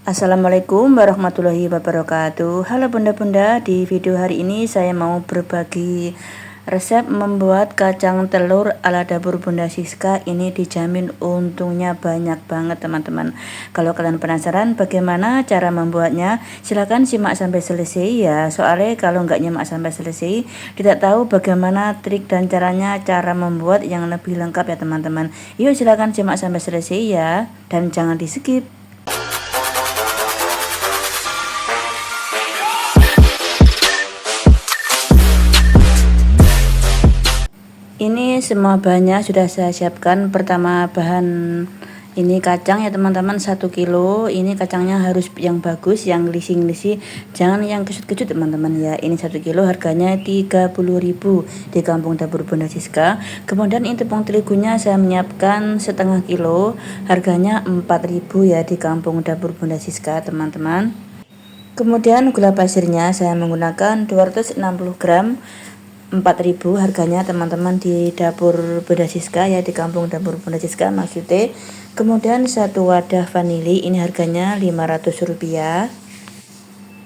Assalamualaikum warahmatullahi wabarakatuh. Halo bunda-bunda, di video hari ini saya mau berbagi resep membuat kacang telur ala dapur Bunda Siska. Ini dijamin untungnya banyak banget teman-teman. Kalau kalian penasaran bagaimana cara membuatnya, silahkan simak sampai selesai ya. Soalnya kalau nggak nyimak sampai selesai, tidak tahu bagaimana trik dan cara membuat yang lebih lengkap ya teman-teman. Yuk silahkan simak sampai selesai ya, dan jangan di skip. Ini semua bahannya sudah saya siapkan. Pertama bahan ini kacang ya teman-teman, 1 kilo. Ini kacangnya harus yang bagus, yang lisi-lisi, jangan yang kecut-kecut teman-teman ya. Ini 1 kilo harganya 30.000 di Kampung Dapur Bunda Siska. Kemudian ini tepung terigunya saya menyiapkan setengah kilo, harganya 4.000 ya di Kampung Dapur Bunda Siska teman-teman. Kemudian gula pasirnya saya menggunakan 260 gram, 4.000 harganya teman-teman di Dapur Bunda Siska ya, di Kampung Dapur Bunda Siska maksudnya. Kemudian 1 wadah vanili, ini harganya 500 rupiah.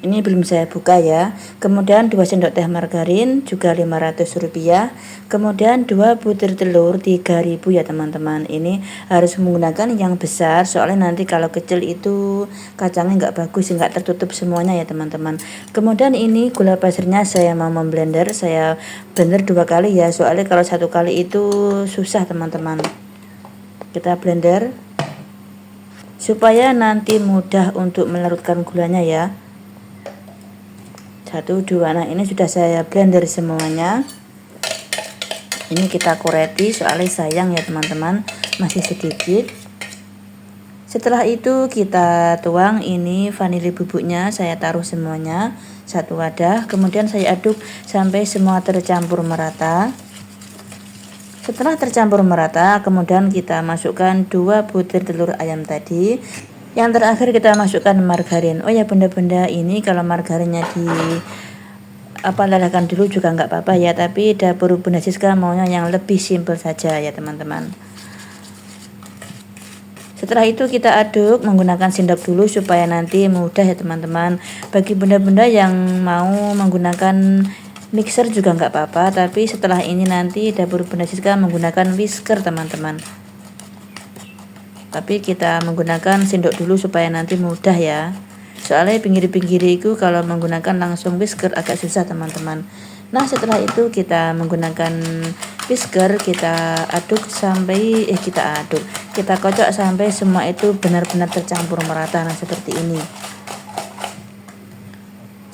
Ini belum saya buka ya. Kemudian 2 sendok teh margarin juga 500 rupiah. Kemudian 2 butir telur 3.000 ya teman-teman. Ini harus menggunakan yang besar, soalnya nanti kalau kecil itu kacangnya nggak bagus, nggak tertutup semuanya ya teman-teman. Kemudian ini gula pasirnya saya mau memblender, saya blender 2 kali ya, soalnya kalau 1 kali itu susah teman-teman. Kita blender supaya nanti mudah untuk melarutkan gulanya ya. 1, 2. Nah ini sudah saya blender semuanya. Ini kita koreti soalnya sayang ya teman-teman, masih sedikit. Setelah itu kita tuang ini vanili bubuknya, saya taruh semuanya 1 wadah. Kemudian saya aduk sampai semua tercampur merata. Setelah tercampur merata, kemudian kita masukkan 2 butir telur ayam tadi. Yang terakhir kita masukkan margarin. Oh ya bunda-bunda, ini kalau margarinnya di lelehkan dulu juga nggak apa-apa ya, tapi Dapur Bunda Siska maunya yang lebih simpel saja ya teman-teman. Setelah itu kita aduk menggunakan sendok dulu supaya nanti mudah ya teman-teman. Bagi bunda-bunda yang mau menggunakan mixer juga nggak apa-apa, tapi setelah ini nanti Dapur Bunda Siska menggunakan whisker teman-teman. Tapi kita menggunakan sendok dulu supaya nanti mudah ya. Soalnya pinggir-pinggir itu kalau menggunakan langsung whisker agak susah teman-teman. Nah setelah itu kita menggunakan whisker, kita aduk sampai kita kocok sampai semua itu benar-benar tercampur merata. Nah seperti ini.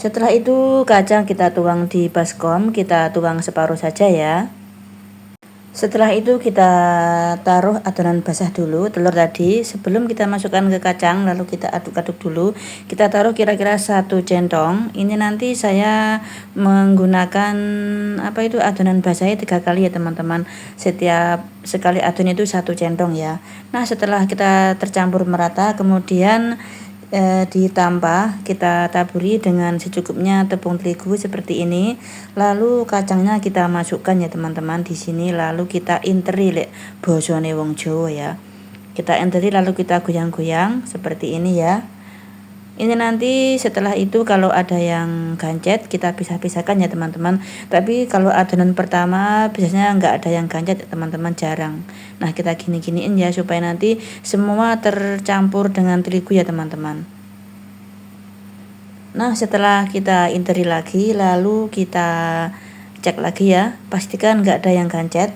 Setelah itu kacang kita tuang di baskom, kita tuang separuh saja ya. Setelah itu kita taruh adonan basah dulu, telur tadi sebelum kita masukkan ke kacang, lalu kita aduk-aduk dulu. Kita taruh kira-kira 1 centong. Ini nanti saya menggunakan adonan basahnya 3 kali ya teman-teman. Setiap sekali adon itu 1 centong ya. Nah setelah kita tercampur merata, kemudian ditambah, kita taburi dengan secukupnya tepung terigu seperti ini. Lalu kacangnya kita masukkan ya teman-teman di sini, lalu kita interi lek bosone wong Jawa ya. Kita interi lalu kita goyang-goyang seperti ini ya. Ini nanti setelah itu kalau ada yang gancet kita pisah-pisahkan ya teman-teman. Tapi kalau adonan pertama biasanya nggak ada yang gancet ya teman-teman, jarang. Nah kita gini-giniin ya supaya nanti semua tercampur dengan terigu ya teman-teman. Nah setelah kita interi lagi, lalu kita cek lagi ya, pastikan nggak ada yang gancet.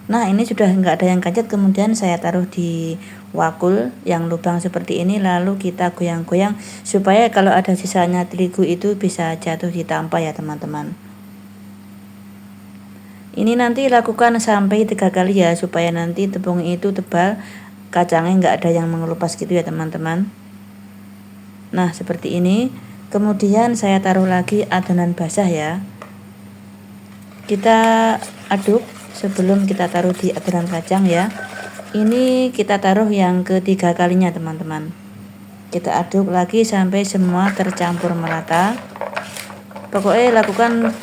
Nah ini sudah nggak ada yang gancet, kemudian saya taruh di wakul yang lubang seperti ini, lalu kita goyang-goyang supaya kalau ada sisanya terigu itu bisa jatuh di tampah ya teman-teman. Ini nanti lakukan sampai 3 kali ya, supaya nanti tepung itu tebal, kacangnya nggak ada yang mengelupas gitu ya teman-teman. Nah seperti ini. Kemudian saya taruh lagi adonan basah ya, kita aduk sebelum kita taruh di adonan kacang ya. Ini kita taruh yang ketiga kalinya teman-teman. Kita aduk lagi sampai semua tercampur merata. Pokoknya lakukan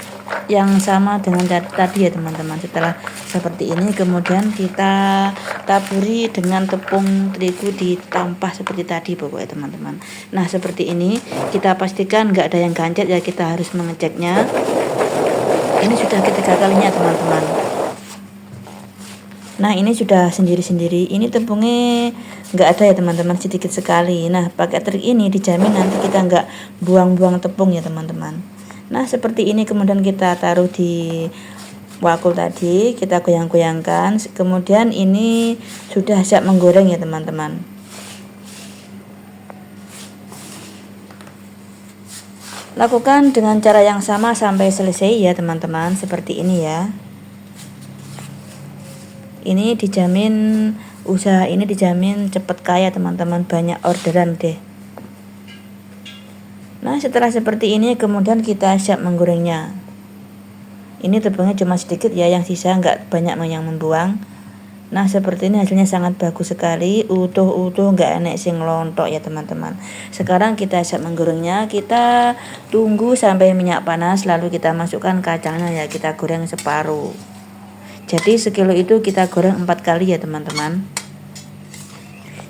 yang sama dengan tadi ya teman-teman. Setelah 1 seperti ini, kemudian kita taburi dengan tepung terigu ditampah seperti tadi pokoknya teman-teman. Nah seperti ini, kita pastikan nggak ada yang gancet ya, kita harus mengeceknya. Ini sudah ketiga kalinya teman-teman. Nah ini sudah sendiri-sendiri, ini tepungnya nggak ada ya teman-teman, sedikit sekali. Nah pakai trik ini dijamin nanti kita nggak buang-buang tepung ya teman-teman. Nah seperti ini, kemudian kita taruh di wakul tadi, kita goyang-goyangkan, kemudian ini sudah siap menggoreng ya teman-teman. Lakukan dengan cara yang sama sampai selesai ya teman-teman, seperti ini ya. Ini dijamin, usaha ini dijamin cepet kaya teman-teman, banyak orderan deh. Nah setelah seperti ini, kemudian kita siap menggorengnya. Ini tepungnya cuma sedikit ya, yang sisa nggak banyak yang membuang. Nah seperti ini hasilnya sangat bagus sekali, utuh-utuh, nggak enek sing lontok ya teman-teman. Sekarang kita siap menggorengnya, kita tunggu sampai minyak panas, lalu kita masukkan kacangnya ya, kita goreng separuh. Jadi sekilo itu kita goreng 4 kali ya teman-teman.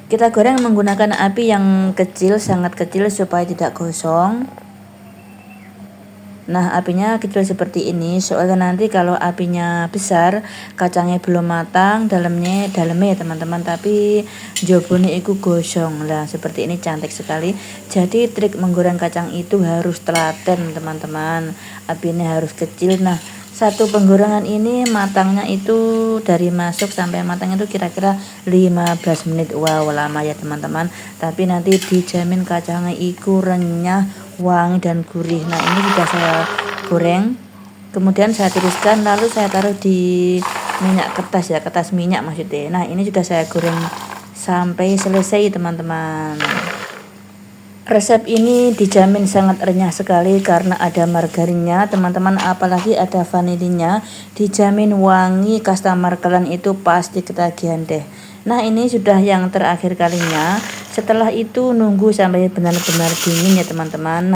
Kita goreng menggunakan api yang kecil, sangat kecil supaya tidak gosong. Nah apinya kecil seperti ini, soalnya nanti kalau apinya besar, kacangnya belum matang, dalamnya ya teman-teman, tapi jobone itu gosong lah. Seperti ini cantik sekali. Jadi trik menggoreng kacang itu harus telaten teman-teman, apinya harus kecil. Nah satu penggorengan ini matangnya itu dari masuk sampai matang itu kira-kira 15 menit. Wow lama ya teman-teman, tapi nanti dijamin kacangnya itu renyah, wangi dan gurih. Nah ini sudah saya goreng, kemudian saya tiriskan, lalu saya taruh di minyak kertas ya, kertas minyak maksudnya. Nah ini sudah saya goreng sampai selesai teman-teman. Resep ini dijamin sangat renyah sekali karena ada margarinnya teman-teman, apalagi ada vanilinya, dijamin wangi, customer kalian itu pasti ketagihan deh. Nah ini sudah yang terakhir kalinya, setelah itu nunggu sampai benar-benar dingin ya teman-teman.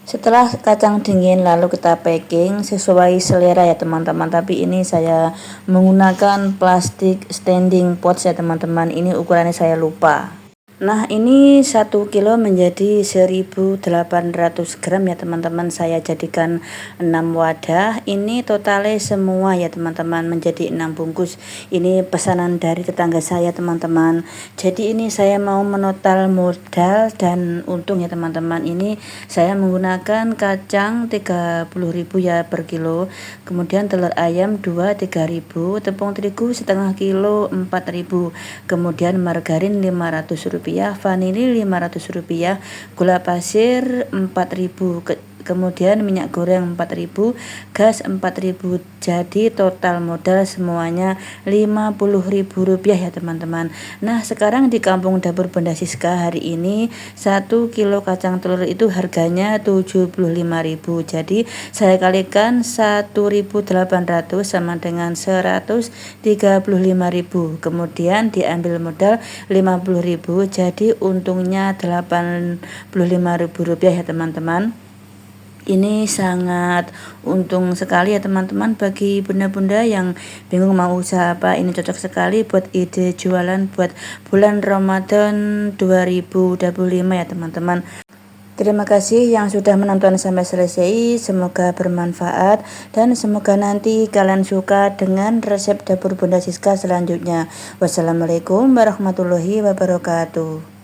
Setelah kacang dingin lalu kita packing sesuai selera ya teman-teman, tapi ini saya menggunakan plastik standing pot ya teman-teman, ini ukurannya saya lupa. Nah ini 1 kilo menjadi 1800 gram ya teman-teman, saya jadikan 6 wadah. Ini totalnya semua ya teman-teman menjadi 6 bungkus. Ini pesanan dari tetangga saya teman-teman. Jadi ini saya mau menotal modal dan untung ya teman-teman. Ini saya menggunakan kacang 30.000 ya per kilo, kemudian telur ayam 2-3.000, tepung terigu setengah kilo 4.000, kemudian margarin 500 rupiah, vanili 500 rupiah, gula pasir 4.000, kemudian minyak goreng 4.000, gas 4.000. Jadi total modal semuanya 50.000 rupiah ya teman-teman. Nah sekarang di kampung dapur Bunda Siska hari ini 1 kilo kacang telur itu harganya 75.000. Jadi saya kalikan 1.800 sama dengan 135.000, kemudian diambil modal 50.000, jadi untungnya 85.000 rupiah ya teman-teman. Ini sangat untung sekali ya teman-teman bagi bunda-bunda yang bingung mau usaha apa. Ini cocok sekali buat ide jualan buat bulan Ramadan 2025 ya teman-teman. Terima kasih yang sudah menonton sampai selesai, semoga bermanfaat dan semoga nanti kalian suka dengan resep dapur Bunda Siska selanjutnya. Wassalamualaikum warahmatullahi wabarakatuh.